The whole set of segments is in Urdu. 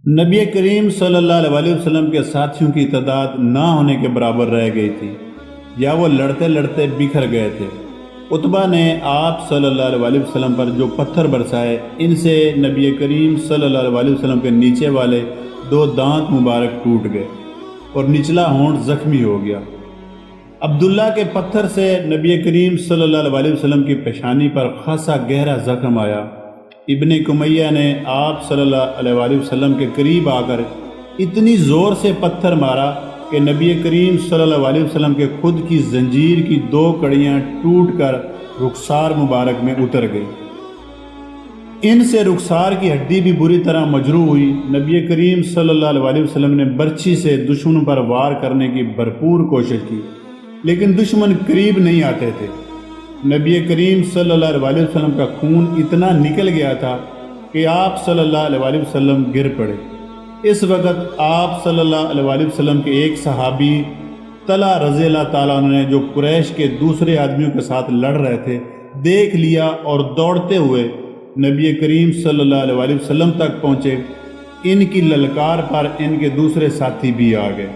نبی کریم صلی اللہ علیہ وسلم کے ساتھیوں کی تعداد نہ ہونے کے برابر رہ گئی تھی یا وہ لڑتے لڑتے بکھر گئے تھے۔ عتبہ نے آپ صلی اللہ علیہ وسلم پر جو پتھر برسائے، ان سے نبی کریم صلی اللہ علیہ وسلم کے نیچے والے 2 دانت مبارک ٹوٹ گئے اور نچلا ہونٹ زخمی ہو گیا۔ عبداللہ کے پتھر سے نبی کریم صلی اللہ علیہ وسلم کی پیشانی پر خاصا گہرا زخم آیا۔ ابن کمیہ نے آپ صلی اللہ علیہ وسلم کے قریب آ کر اتنی زور سے پتھر مارا کہ نبی کریم صلی اللہ علیہ وسلم کے خود کی زنجیر کی 2 کڑیاں ٹوٹ کر رخسار مبارک میں اتر گئی۔ ان سے رخسار کی ہڈی بھی بری طرح مجروح ہوئی۔ نبی کریم صلی اللہ علیہ وسلم نے برچھی سے دشمنوں پر وار کرنے کی بھرپور کوشش کی، لیکن دشمن قریب نہیں آتے تھے۔ نبی کریم صلی اللہ علیہ وسلم کا خون اتنا نکل گیا تھا کہ آپ صلی اللہ علیہ وسلم گر پڑے۔ اس وقت آپ صلی اللہ علیہ وسلم کے ایک صحابی طلحہ رضی اللہ تعالیٰ عنہ نے، جو قریش کے دوسرے آدمیوں کے ساتھ لڑ رہے تھے، دیکھ لیا اور دوڑتے ہوئے نبی کریم صلی اللہ علیہ وسلم تک پہنچے۔ ان کی للکار پر ان کے دوسرے ساتھی بھی آ گئے۔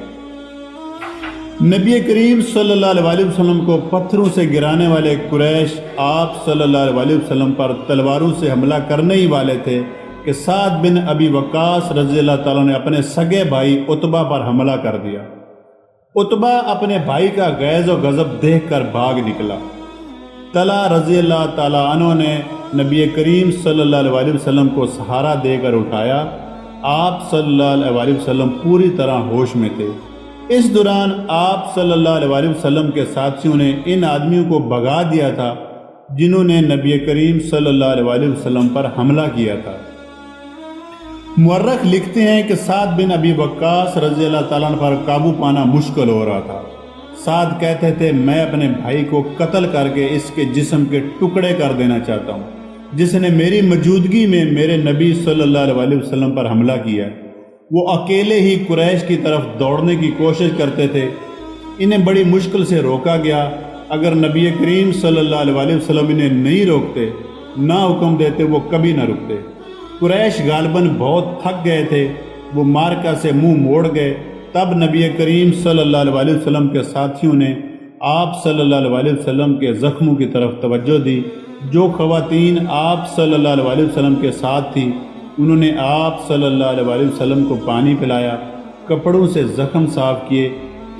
نبی کریم صلی اللہ علیہ وسلم کو پتھروں سے گرانے والے قریش آپ صلی اللہ علیہ وسلم پر تلواروں سے حملہ کرنے ہی والے تھے کہ سعد بن ابی وقاص رضی اللہ تعالیٰ نے اپنے سگے بھائی عتبہ پر حملہ کر دیا۔ عتبہ اپنے بھائی کا غیظ و غضب دیکھ کر بھاگ نکلا۔ طلحہ رضی اللہ تعالیٰ عنہ نے نبی کریم صلی اللہ علیہ وسلم کو سہارا دے کر اٹھایا۔ آپ صلی اللہ علیہ وسلم پوری طرح ہوش میں تھے۔ اس دوران آپ صلی اللہ علیہ وسلم کے ساتھیوں نے ان آدمیوں کو بھگا دیا تھا جنہوں نے نبی کریم صلی اللہ علیہ وسلم پر حملہ کیا تھا۔ مورخ لکھتے ہیں کہ سعد بن ابی وقاص رضی اللہ تعالیٰ عنہ پر قابو پانا مشکل ہو رہا تھا۔ سعد کہتے تھے، میں اپنے بھائی کو قتل کر کے اس کے جسم کے ٹکڑے کر دینا چاہتا ہوں، جس نے میری موجودگی میں میرے نبی صلی اللہ علیہ وسلم پر حملہ کیا۔ وہ اکیلے ہی قریش کی طرف دوڑنے کی کوشش کرتے تھے۔ انہیں بڑی مشکل سے روکا گیا۔ اگر نبی کریم صلی اللہ علیہ وسلم انہیں نہیں روکتے، نہ حکم دیتے، وہ کبھی نہ رکتے۔ قریش غالباً بہت تھک گئے تھے، وہ مارکا سے منہ موڑ گئے۔ تب نبی کریم صلی اللہ علیہ وسلم کے ساتھیوں نے آپ صلی اللہ علیہ وسلم کے زخموں کی طرف توجہ دی۔ جو خواتین آپ صلی اللہ علیہ وسلم کے ساتھ تھیں، انہوں نے آپ صلی اللہ علیہ وسلم کو پانی پلایا، کپڑوں سے زخم صاف کیے۔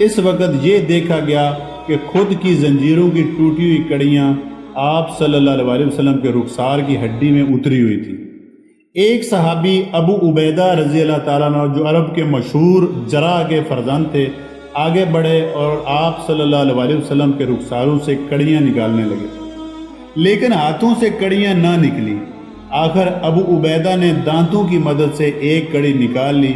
اس وقت یہ دیکھا گیا کہ خود کی زنجیروں کی ٹوٹی ہوئی کڑیاں آپ صلی اللہ علیہ وسلم کے رخسار کی ہڈی میں اتری ہوئی تھی۔ ایک صحابی ابو عبیدہ رضی اللہ تعالیٰ عنہ، جو عرب کے مشہور جراح کے فرزند تھے، آگے بڑھے اور آپ صلی اللہ علیہ وسلم کے رخساروں سے کڑیاں نکالنے لگے، لیکن ہاتھوں سے کڑیاں نہ نکلی۔ آخر ابو عبیدہ نے دانتوں کی مدد سے ایک کڑی نکال لی۔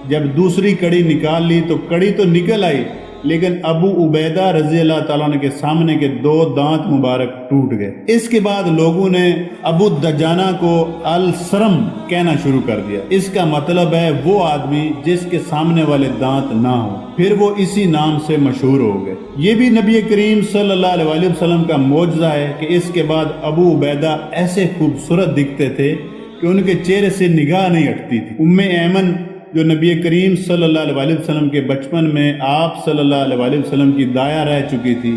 جب دوسری کڑی نکال لی تو کڑی تو نکل آئی، لیکن ابو عبیدہ رضی اللہ تعالیٰ عنہ کے سامنے کے 2 دانت مبارک ٹوٹ گئے۔ اس کے بعد لوگوں نے ابو دجانہ کو السرم کہنا شروع کر دیا۔ اس کا مطلب ہے وہ آدمی جس کے سامنے والے دانت نہ ہوں۔ پھر وہ اسی نام سے مشہور ہو گئے۔ یہ بھی نبی کریم صلی اللہ علیہ وسلم کا معجزہ ہے کہ اس کے بعد ابو عبیدہ ایسے خوبصورت دکھتے تھے کہ ان کے چہرے سے نگاہ نہیں ہٹتی تھی۔ ام ایمن، جو نبی کریم صلی اللہ علیہ وسلم کے بچپن میں آپ صلی اللہ علیہ وسلم کی دایا رہ چکی تھی،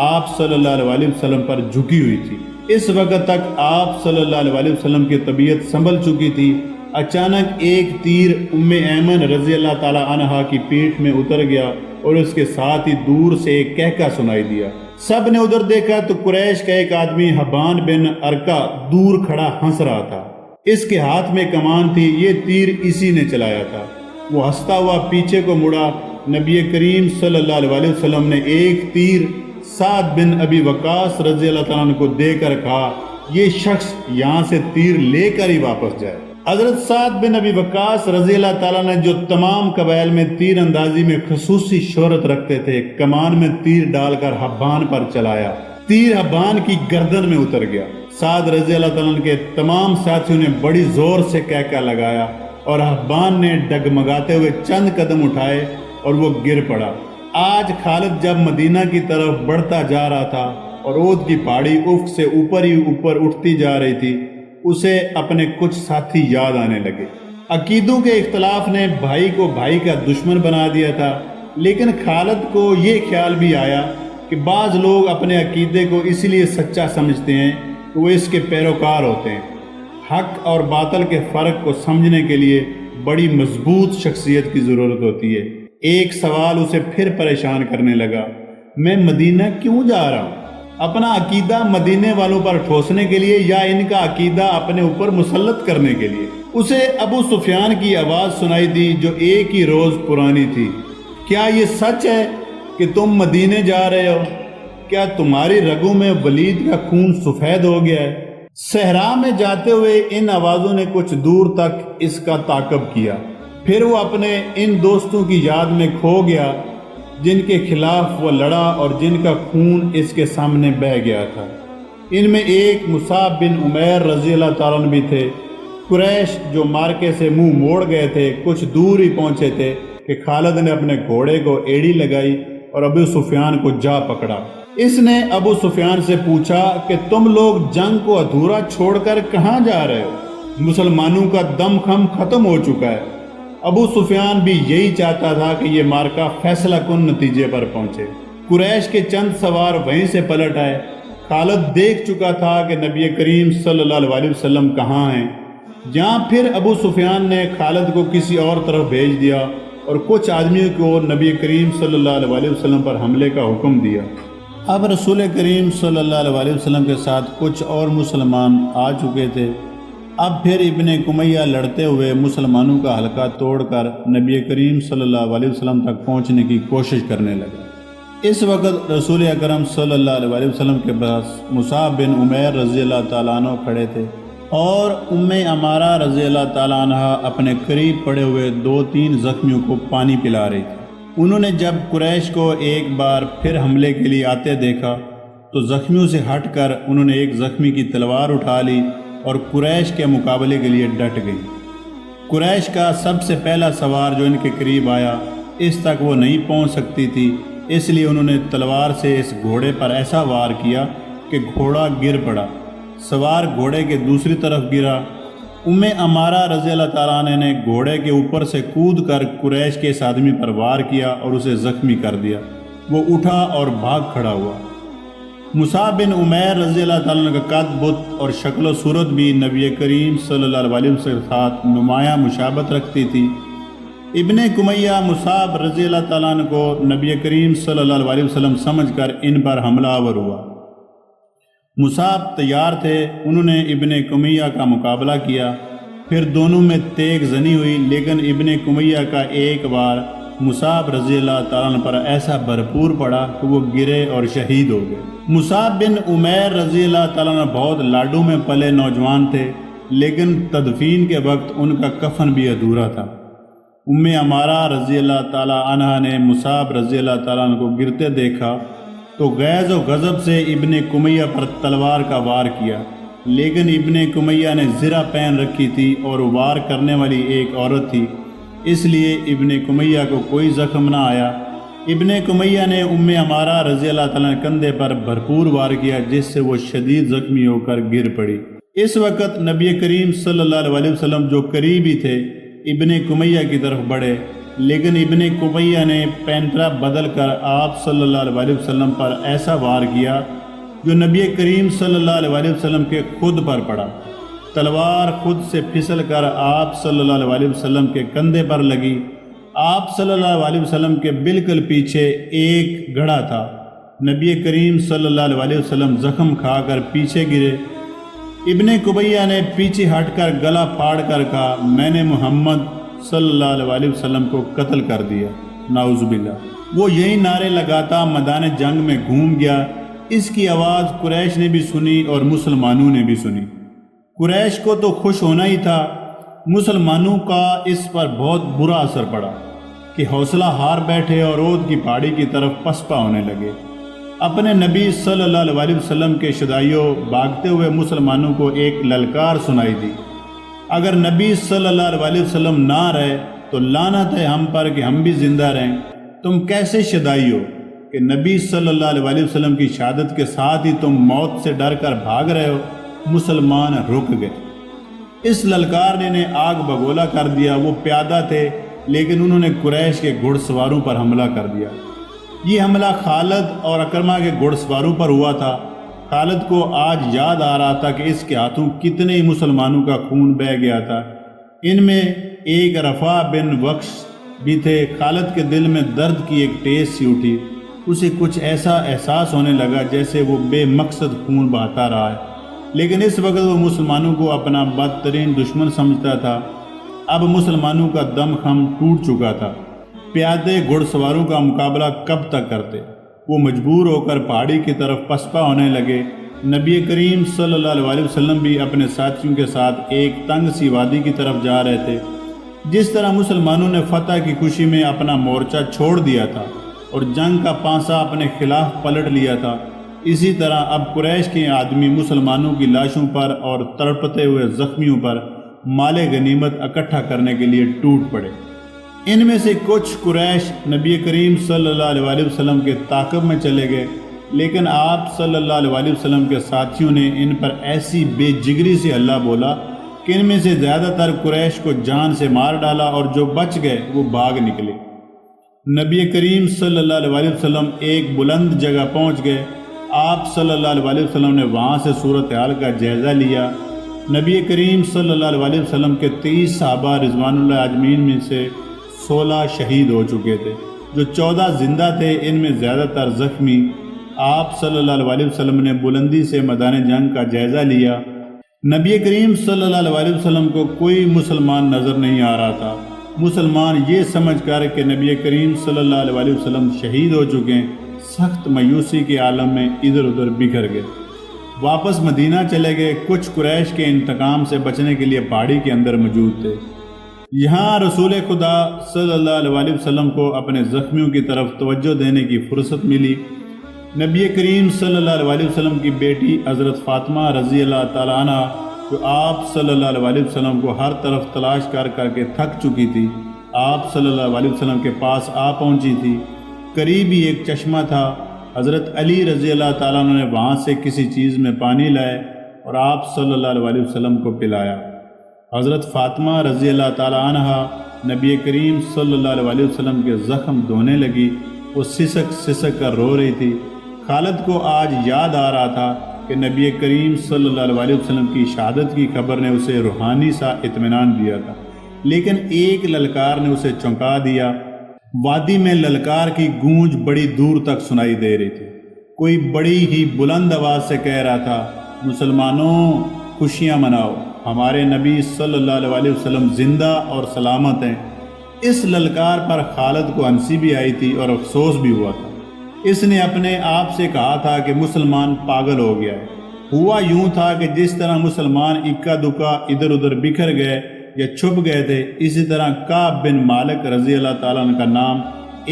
آپ صلی اللہ علیہ وسلم پر جھکی ہوئی تھی۔ اس وقت تک آپ صلی اللہ علیہ وسلم کی طبیعت سنبھل چکی تھی۔ اچانک ایک تیر ام ایمن رضی اللہ تعالی عنہا کی پیٹھ میں اتر گیا اور اس کے ساتھ ہی دور سے ایک کہکا سنائی دیا۔ سب نے ادھر دیکھا تو قریش کا ایک آدمی حبان بن ارکا دور کھڑا ہنس رہا تھا۔ اس کے ہاتھ میں کمان تھی، یہ تیر اسی نے چلایا تھا۔ وہ ہنستا ہوا پیچھے کو مڑا۔ نبی کریم صلی اللہ علیہ وسلم نے ایک تیر سعد بن ابی وقاص رضی اللہ تعالیٰ عنہ کو دے کر کہا، یہ شخص یہاں سے تیر لے کر ہی واپس جائے۔ حضرت سعد بن ابی وقاص رضی اللہ تعالیٰ نے، جو تمام قبائل میں تیر اندازی میں خصوصی شہرت رکھتے تھے، کمان میں تیر ڈال کر حبان پر چلایا۔ تیر حبان کی گردن میں اتر گیا۔ سعد رضی اللہ تعالیٰ کے تمام ساتھیوں نے بڑی زور سے کہکا لگایا اور حبان نے ڈگمگاتے ہوئے چند قدم اٹھائے اور وہ گر پڑا۔ آج خالد جب مدینہ کی طرف بڑھتا جا رہا تھا اور اود کی پہاڑی افق سے اوپر ہی اوپر اٹھتی جا رہی تھی، اسے اپنے کچھ ساتھی یاد آنے لگے۔ عقیدوں کے اختلاف نے بھائی کو بھائی کا دشمن بنا دیا تھا، لیکن خالد کو یہ خیال بھی آیا کہ بعض لوگ اپنے عقیدے کو اس لیے سچا سمجھتے ہیں کہ وہ اس کے پیروکار ہوتے ہیں۔ حق اور باطل کے فرق کو سمجھنے کے لیے بڑی مضبوط شخصیت کی ضرورت ہوتی ہے۔ ایک سوال اسے پھر پریشان کرنے لگا، میں مدینہ کیوں جا رہا ہوں؟ اپنا عقیدہ مدینے والوں پر ٹھوسنے کے لیے یا ان کا عقیدہ اپنے اوپر مسلط کرنے کے لیے؟ اسے ابو سفیان کی آواز سنائی دی جو ایک ہی روز پرانی تھی، کیا یہ سچ ہے کہ تم مدینے جا رہے ہو؟ کیا تمہاری رگوں میں ولید کا خون سفید ہو گیا ہے؟ صحرا میں جاتے ہوئے ان آوازوں نے کچھ دور تک اس کا تعاقب کیا، پھر وہ اپنے ان دوستوں کی یاد میں کھو گیا جن کے خلاف وہ لڑا اور جن کا خون اس کے سامنے بہہ گیا تھا۔ ان میں ایک مصعب بن عمیر رضی اللہ تعالیٰ عنہ بھی تھے۔ قریش جو مارکے سے منہ موڑ گئے تھے کچھ دور ہی پہنچے تھے کہ خالد نے اپنے گھوڑے کو ایڑی لگائی اور ابو سفیان کو جا پکڑا۔ اس نے ابو سفیان سے پوچھا کہ تم لوگ جنگ کو ادھورا چھوڑ کر کہاں جا رہے ہو؟ مسلمانوں کا دم خم ختم ہو چکا ہے۔ ابو سفیان بھی یہی چاہتا تھا کہ یہ مارکا فیصلہ کن نتیجے پر پہنچے۔ قریش کے چند سوار وہیں سے پلٹ آئے۔ خالد دیکھ چکا تھا کہ نبی کریم صلی اللہ علیہ وسلم کہاں ہیں۔ جہاں پھر ابو سفیان نے خالد کو کسی اور طرف بھیج دیا اور کچھ آدمیوں کو نبی کریم صلی اللہ علیہ وسلم پر حملے کا حکم دیا۔ اب رسول کریم صلی اللہ علیہ وسلم کے ساتھ کچھ اور مسلمان آ چکے تھے۔ اب پھر ابن کمیہ لڑتے ہوئے مسلمانوں کا حلقہ توڑ کر نبی کریم صلی اللہ علیہ وسلم تک پہنچنے کی کوشش کرنے لگا۔ اس وقت رسول اکرم صلی اللہ علیہ وسلم کے پاس مصعب بن عمیر رضی اللہ تعالیٰ عنہ کھڑے تھے اور ام عمارہ رضی اللہ تعالیٰ عنہ اپنے قریب پڑے ہوئے 2-3 زخمیوں کو پانی پلا رہی تھی۔ انہوں نے جب قریش کو ایک بار پھر حملے کے لیے آتے دیکھا تو زخمیوں سے ہٹ کر انہوں نے ایک زخمی کی تلوار اٹھا لی اور قریش کے مقابلے کے لیے ڈٹ گئی۔ قریش کا سب سے پہلا سوار جو ان کے قریب آیا اس تک وہ نہیں پہنچ سکتی تھی، اس لیے انہوں نے تلوار سے اس گھوڑے پر ایسا وار کیا کہ گھوڑا گر پڑا۔ سوار گھوڑے کے دوسری طرف گرا۔ ام عمارہ رضی اللہ تعالیٰ عنہ نے گھوڑے کے اوپر سے کود کر قریش کے اس آدمی پر وار کیا اور اسے زخمی کر دیا۔ وہ اٹھا اور بھاگ کھڑا ہوا۔ مصعب بن عمیر رضی اللہ تعالیٰ عنہ کا قد بت اور شکل و صورت بھی نبی کریم صلی اللہ علیہ وسلم کے ساتھ نمایاں مشابہت رکھتی تھی۔ ابن کمیہ مصعب رضی اللہ تعالیٰ عنہ کو نبی کریم صلی اللہ علیہ وسلم سمجھ کر ان پر حملہ آور ہوا۔ مصعب تیار تھے، انہوں نے ابن کمیہ کا مقابلہ کیا، پھر دونوں میں تیغ زنی ہوئی، لیکن ابن کمیہ کا ایک بار مصعب رضی اللہ تعالیٰ عنہ پر ایسا بھرپور پڑا کہ وہ گرے اور شہید ہو گئے۔ مصعب بن عمیر رضی اللہ تعالیٰ عنہ بہت لاڈو میں پلے نوجوان تھے، لیکن تدفین کے وقت ان کا کفن بھی ادھورا تھا۔ ام عمارہ رضی اللہ تعالیٰ عنہ نے مصعب رضی اللہ تعالیٰ عنہ کو گرتے دیکھا تو غیظ و غضب سے ابن کمیہ پر تلوار کا وار کیا، لیکن ابن کمیہ نے زرہ پہن رکھی تھی اور وار کرنے والی ایک عورت تھی، اس لیے ابن کمیہ کو کوئی زخم نہ آیا۔ ابن کمیہ نے ام عمارہ رضی اللہ تعالیٰ عنہ کندھے پر بھرپور وار کیا جس سے وہ شدید زخمی ہو کر گر پڑی۔ اس وقت نبی کریم صلی اللہ علیہ وسلم جو قریب ہی تھے ابن کمیہ کی طرف بڑھے، لیکن ابن کمیہ نے پینترا بدل کر آپ صلی اللہ علیہ وسلم پر ایسا وار کیا جو نبی کریم صلی اللہ علیہ وسلم کے خود پر پڑا۔ تلوار خود سے پھسل کر آپ صلی اللہ علیہ وسلم کے کندھے پر لگی۔ آپ صلی اللہ علیہ وسلم کے بالکل پیچھے ایک گڑھا تھا۔ نبی کریم صلی اللہ علیہ وسلم زخم کھا کر پیچھے گرے۔ ابن کمیہ نے پیچھے ہٹ کر گلا پھاڑ کر کہا، میں نے محمد صلی اللہ علیہ وسلم کو قتل کر دیا، نعوذ باللہ۔ وہ یہی نعرے لگاتا میدان جنگ میں گھوم گیا۔ اس کی آواز قریش نے بھی سنی اور مسلمانوں نے بھی سنی۔ قریش کو تو خوش ہونا ہی تھا، مسلمانوں کا اس پر بہت برا اثر پڑا کہ حوصلہ ہار بیٹھے اور اود کی پہاڑی کی طرف پسپا ہونے لگے۔ اپنے نبی صلی اللہ علیہ وسلم کے شدائیوں بھاگتے ہوئے مسلمانوں کو ایک للکار سنائی دی، اگر نبی صلی اللہ علیہ وسلم نہ رہے تو لعنت ہے ہم پر کہ ہم بھی زندہ رہیں۔ تم کیسے شدائی ہو کہ نبی صلی اللہ علیہ وسلم کی شہادت کے ساتھ ہی تم موت سے ڈر کر بھاگ رہے ہو؟ مسلمان رک گئے۔ اس للکار نے انہیں آگ بگولا کر دیا۔ وہ پیادہ تھے لیکن انہوں نے قریش کے گھڑ سواروں پر حملہ کر دیا۔ یہ حملہ خالد اور اکرمہ کے گھڑ سواروں پر ہوا تھا۔ خالد کو آج یاد آ رہا تھا کہ اس کے ہاتھوں کتنے ہی مسلمانوں کا خون بہہ گیا تھا۔ ان میں ایک رفع بن وقش بھی تھے۔ خالد کے دل میں درد کی ایک ٹیس سی اٹھی۔ اسے کچھ ایسا احساس ہونے لگا جیسے وہ بے مقصد خون بہاتا رہا ہے، لیکن اس وقت وہ مسلمانوں کو اپنا بدترین دشمن سمجھتا تھا۔ اب مسلمانوں کا دم خم ٹوٹ چکا تھا۔ پیادے گھڑ سواروں کا مقابلہ کب تک کرتے؟ وہ مجبور ہو کر پہاڑی کی طرف پسپا ہونے لگے۔ نبی کریم صلی اللہ علیہ وسلم بھی اپنے ساتھیوں کے ساتھ ایک تنگ سی وادی کی طرف جا رہے تھے۔ جس طرح مسلمانوں نے فتح کی خوشی میں اپنا مورچہ چھوڑ دیا تھا اور جنگ کا پانسا اپنے خلاف پلٹ لیا تھا، اسی طرح اب قریش کے آدمی مسلمانوں کی لاشوں پر اور تڑپتے ہوئے زخمیوں پر مال غنیمت اکٹھا کرنے کے لیے ٹوٹ پڑے۔ ان میں سے کچھ قریش نبی کریم صلی اللہ علیہ وسلم کے تعاقب میں چلے گئے، لیکن آپ صلی اللہ علیہ وسلم کے ساتھیوں نے ان پر ایسی بے جگری سے حملہ بولا کہ ان میں سے زیادہ تر قریش کو جان سے مار ڈالا اور جو بچ گئے وہ بھاگ نکلے۔ نبی کریم صلی اللہ علیہ وسلم ایک بلند جگہ پہنچ گئے۔ آپ صلی اللہ علیہ وسلم نے وہاں سے صورتحال کا جائزہ لیا۔ نبی کریم صلی اللہ علیہ وسلم کے 30 صحابہ رضوان اللہ اجمعین میں سے 16 شہید ہو چکے تھے، جو 14 زندہ تھے، ان میں زیادہ تر زخمی۔ آپ صلی اللہ علیہ وسلم نے بلندی سے میدان جنگ کا جائزہ لیا۔ نبی کریم صلی اللہ علیہ وسلم کو کوئی مسلمان نظر نہیں آ رہا تھا۔ مسلمان یہ سمجھ کر کہ نبی کریم صلی اللہ علیہ وسلم شہید ہو چکے ہیں، سخت مایوسی کے عالم میں ادھر ادھر بکھر گئے، واپس مدینہ چلے گئے۔ کچھ قریش کے انتقام سے بچنے کے لیے پہاڑی کے اندر موجود تھے۔ یہاں رسول خدا صلی اللہ علیہ وسلم کو اپنے زخمیوں کی طرف توجہ دینے کی فرصت ملی۔ نبی کریم صلی اللہ علیہ وسلم کی بیٹی حضرت فاطمہ رضی اللہ تعالیٰ عنہ، جو آپ صلی اللہ علیہ وسلم کو ہر طرف تلاش کر کے تھک چکی تھی، آپ صلی اللہ علیہ وسلم کے پاس آ پہنچی تھی۔ قریب ہی ایک چشمہ تھا۔ حضرت علی رضی اللہ تعالیٰ عنہ نے وہاں سے کسی چیز میں پانی لائے اور آپ صلی اللہ علیہ وسلم کو پلایا۔ حضرت فاطمہ رضی اللہ تعالیٰ عنہ نبی کریم صلی اللہ علیہ وسلم کے زخم دھونے لگی۔ وہ سسک سسک کر رو رہی تھی۔ خالد کو آج یاد آ رہا تھا کہ نبی کریم صلی اللہ علیہ وسلم کی شہادت کی خبر نے اسے روحانی سا اطمینان دیا تھا، لیکن ایک للکار نے اسے چونکا دیا۔ وادی میں للکار کی گونج بڑی دور تک سنائی دے رہی تھی۔ کوئی بڑی ہی بلند آواز سے کہہ رہا تھا، مسلمانوں خوشیاں مناؤ، ہمارے نبی صلی اللہ علیہ وسلم زندہ اور سلامت ہیں۔ اس للکار پر خالد کو ہنسی بھی آئی تھی اور افسوس بھی ہوا تھا۔ اس نے اپنے آپ سے کہا تھا کہ مسلمان پاگل ہو گیا ہے۔ ہوا یوں تھا کہ جس طرح مسلمان اکا دکا ادھر ادھر بکھر گئے یا چھپ گئے تھے، اسی طرح کعب بن مالک رضی اللہ تعالیٰ عنہ کا نام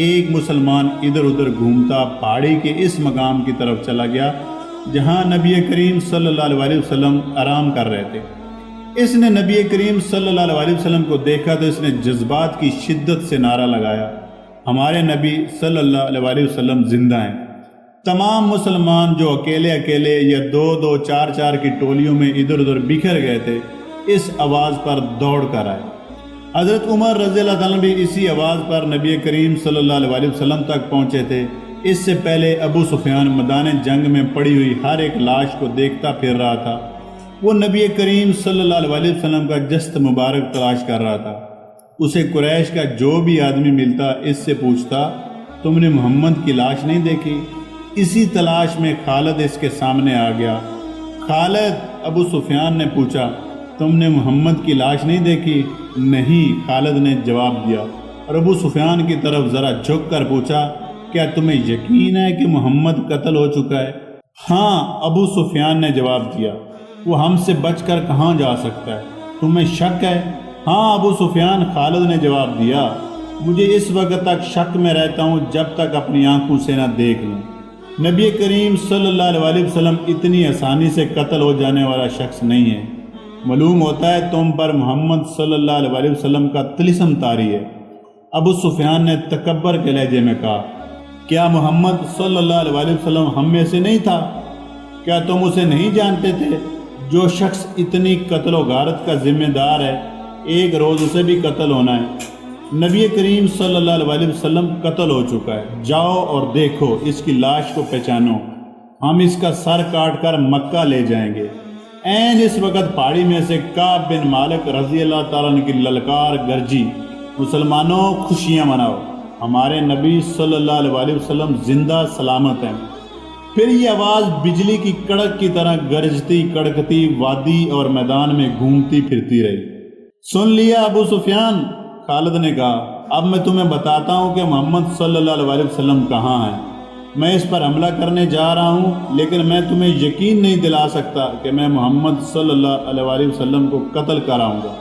ایک مسلمان ادھر ادھر گھومتا پہاڑی کے اس مقام کی طرف چلا گیا جہاں نبی کریم صلی اللہ علیہ وسلم آرام کر رہے تھے۔ اس نے نبی کریم صلی اللہ علیہ وسلم کو دیکھا تو اس نے جذبات کی شدت سے نعرہ لگایا، ہمارے نبی صلی اللہ علیہ وسلم زندہ ہیں۔ تمام مسلمان جو اکیلے اکیلے یا دو دو چار چار کی ٹولیوں میں ادھر ادھر بکھر گئے تھے، اس آواز پر دوڑ کر آئے۔ حضرت عمر رضی اللہ عنہ بھی اسی آواز پر نبی کریم صلی اللہ علیہ وسلم تک پہنچے تھے۔ اس سے پہلے ابو سفیان میدان جنگ میں پڑی ہوئی ہر ایک لاش کو دیکھتا پھر رہا تھا۔ وہ نبی کریم صلی اللہ علیہ وسلم کا جسد مبارک تلاش کر رہا تھا۔ اسے قریش کا جو بھی آدمی ملتا اس سے پوچھتا، تم نے محمد کی لاش نہیں دیکھی؟ اسی تلاش میں خالد اس کے سامنے آ گیا۔ خالد، ابو سفیان نے پوچھا، تم نے محمد کی لاش نہیں دیکھی؟ نہیں، خالد نے جواب دیا۔ اور ابو سفیان کی طرف ذرا جھک کر پوچھا، کیا تمہیں یقین ہے کہ محمد قتل ہو چکا ہے؟ ہاں، ابو سفیان نے جواب دیا، وہ ہم سے بچ کر کہاں جا سکتا ہے؟ تمہیں شک ہے؟ ہاں ابو سفیان، خالد نے جواب دیا، مجھے اس وقت تک شک میں رہتا ہوں جب تک اپنی آنکھوں سے نہ دیکھ لوں۔ نبی کریم صلی اللہ علیہ وسلم اتنی آسانی سے قتل ہو جانے والا شخص نہیں ہے۔ معلوم ہوتا ہے تم پر محمد صلی اللہ علیہ وسلم کا طلسم طاری ہے۔ ابو سفیان نے تکبر کے لہجے میں کہا، کیا محمد صلی اللہ علیہ وسلم ہم میں سے نہیں تھا؟ کیا تم اسے نہیں جانتے تھے؟ جو شخص اتنی قتل و غارت کا ذمہ دار ہے، ایک روز اسے بھی قتل ہونا ہے۔ نبی کریم صلی اللہ علیہ وسلم قتل ہو چکا ہے، جاؤ اور دیکھو، اس کی لاش کو پہچانو، ہم اس کا سر کاٹ کر مکہ لے جائیں گے۔ این اس وقت پہاڑی میں سے کعب بن مالک رضی اللہ تعالیٰ عنہ کی للکار گرجی، مسلمانوں خوشیاں مناؤ، ہمارے نبی صلی اللہ علیہ وسلم زندہ سلامت ہیں۔ پھر یہ آواز بجلی کی کڑک کی طرح گرجتی کڑکتی وادی اور میدان میں گھومتی پھرتی رہی۔ سن لیا ابو سفیان، خالد نے کہا، اب میں تمہیں بتاتا ہوں کہ محمد صلی اللہ علیہ وسلم کہاں ہیں۔ میں اس پر حملہ کرنے جا رہا ہوں، لیکن میں تمہیں یقین نہیں دلا سکتا کہ میں محمد صلی اللہ علیہ وسلم کو قتل کراؤں گا۔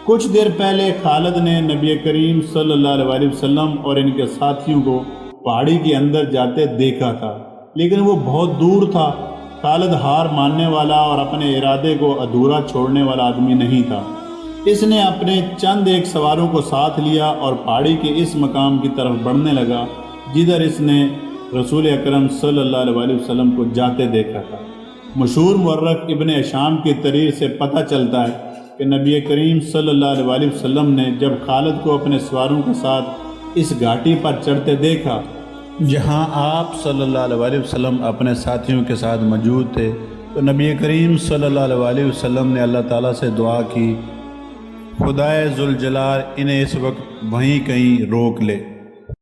کچھ دیر پہلے خالد نے نبی کریم صلی اللہ علیہ وسلم اور ان کے ساتھیوں کو پہاڑی کے اندر جاتے دیکھا تھا، لیکن وہ بہت دور تھا۔ خالد ہار ماننے والا اور اپنے ارادے کو ادھورا چھوڑنے والا آدمی نہیں تھا۔ اس نے اپنے چند ایک سواروں کو ساتھ لیا اور پہاڑی کے اس مقام کی طرف بڑھنے لگا جدھر اس نے رسول اکرم صلی اللہ علیہ وسلم کو جاتے دیکھا تھا۔ مشہور مورخ ابن ہشام کی تحریر سے پتہ چلتا ہے کہ نبی کریم صلی اللہ علیہ وسلم نے جب خالد کو اپنے سواروں کے ساتھ اس گھاٹی پر چڑھتے دیکھا جہاں آپ صلی اللہ علیہ وسلم اپنے ساتھیوں کے ساتھ موجود تھے، تو نبی کریم صلی اللہ علیہ وسلم نے اللہ تعالیٰ سے دعا کی، خدائے ذوالجلال انہیں اس وقت وہیں کہیں روک لے۔